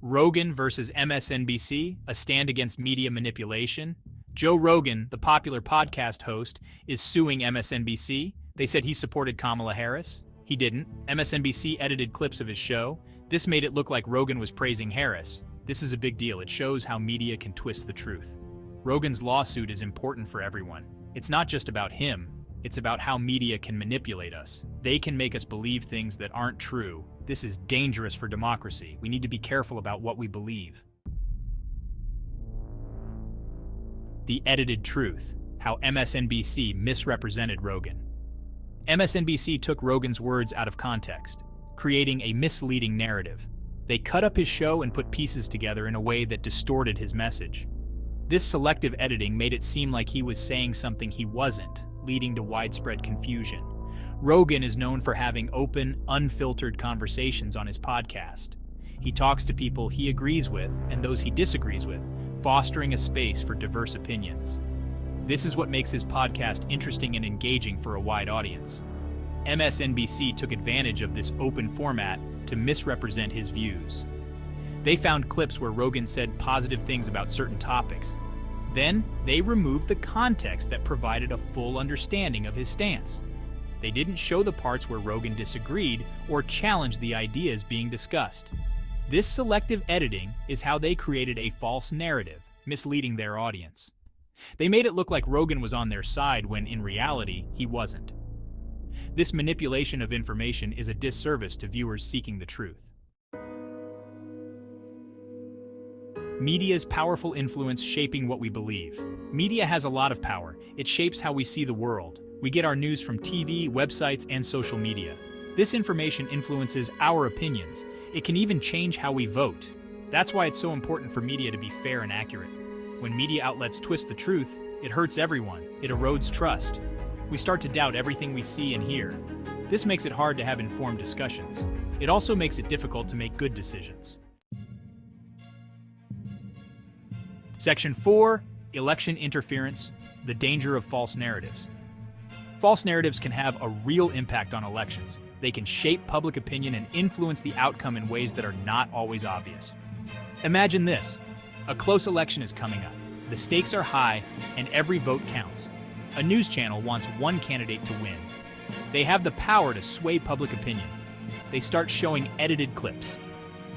Rogan versus MSNBC, a stand against media manipulation. Joe Rogan, the popular podcast host, is suing MSNBC. They said he supported Kamala Harris. He didn't. MSNBC edited clips of his show. This made it look like Rogan was praising Harris. This is a big deal. It shows how media can twist the truth. Rogan's lawsuit is important for everyone. It's not just about him. It's about how media can manipulate us. They can make us believe things that aren't true. This is dangerous for democracy. We need to be careful about what we believe. The edited truth: how MSNBC misrepresented Rogan. MSNBC took Rogan's words out of context, creating a misleading narrative. They cut up his show and put pieces together in a way that distorted his message. This selective editing made it seem like he was saying something he wasn't, leading to widespread confusion. Rogan is known for having open, unfiltered conversations on his podcast. He talks to people he agrees with and those he disagrees with, fostering a space for diverse opinions. This is what makes his podcast interesting and engaging for a wide audience. MSNBC took advantage of this open format to misrepresent his views. They found clips where Rogan said positive things about certain topics. Then, they removed the context that provided a full understanding of his stance. They didn't show the parts where Rogan disagreed or challenged the ideas being discussed. This selective editing is how they created a false narrative, misleading their audience. They made it look like Rogan was on their side when, in reality, he wasn't. This manipulation of information is a disservice to viewers seeking the truth. Media's powerful influence shaping what we believe. Media has a lot of power. It shapes how we see the world. We get our news from TV, websites, and social media. This information influences our opinions. It can even change how we vote. That's why it's so important for media to be fair and accurate. When media outlets twist the truth, it hurts everyone. It erodes trust. We start to doubt everything we see and hear. This makes it hard to have informed discussions. It also makes it difficult to make good decisions. Section 4, Election Interference, the danger of false narratives. False narratives can have a real impact on elections. They can shape public opinion and influence the outcome in ways that are not always obvious. Imagine this: a close election is coming up. The stakes are high, and every vote counts. A news channel wants one candidate to win. They have the power to sway public opinion. They start showing edited clips.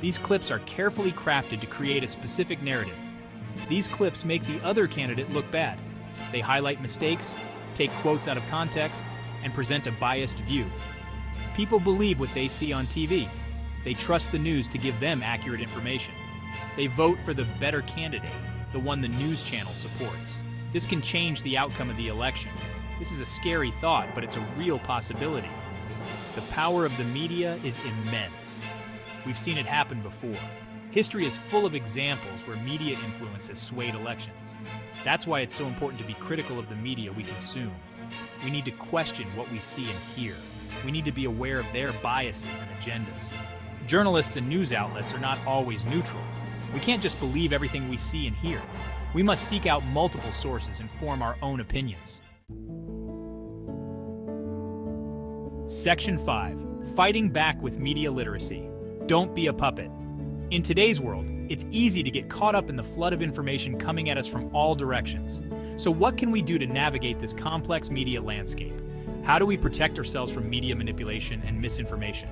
These clips are carefully crafted to create a specific narrative. These clips make the other candidate look bad. They highlight mistakes, take quotes out of context, and present a biased view. People believe what they see on TV. They trust the news to give them accurate information. They vote for the better candidate, the one the news channel supports. This can change the outcome of the election. This is a scary thought, but it's a real possibility. The power of the media is immense. We've seen it happen before. History is full of examples where media influence has swayed elections. That's why it's so important to be critical of the media we consume. We need to question what we see and hear. We need to be aware of their biases and agendas. Journalists and news outlets are not always neutral. We can't just believe everything we see and hear. We must seek out multiple sources and form our own opinions. Section 5. Fighting back with media literacy. Don't be a puppet. In today's world, it's easy to get caught up in the flood of information coming at us from all directions. So what can we do to navigate this complex media landscape? How do we protect ourselves from media manipulation and misinformation?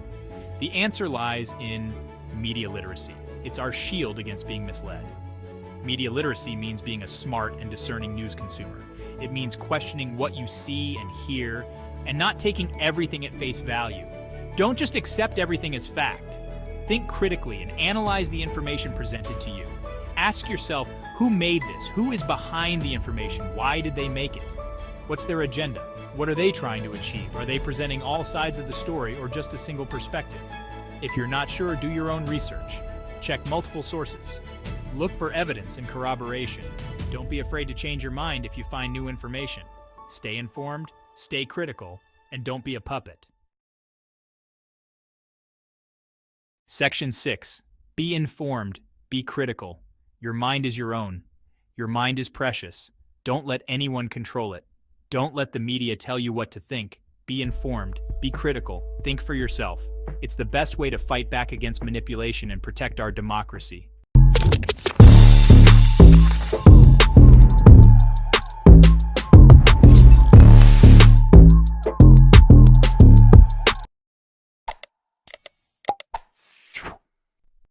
The answer lies in media literacy. It's our shield against being misled. Media literacy means being a smart and discerning news consumer. It means questioning what you see and hear and not taking everything at face value. Don't just accept everything as fact. Think critically and analyze the information presented to you. Ask yourself, who made this? Who is behind the information? Why did they make it? What's their agenda? What are they trying to achieve? Are they presenting all sides of the story or just a single perspective? If you're not sure, do your own research. Check multiple sources. Look for evidence and corroboration. Don't be afraid to change your mind if you find new information. Stay informed, stay critical, and don't be a puppet. Section 6. Be informed, be critical. Your mind is your own. Your mind is precious. Don't let anyone control it. Don't let the media tell you what to think. Be informed, be critical, think for yourself. It's the best way to fight back against manipulation and protect our democracy.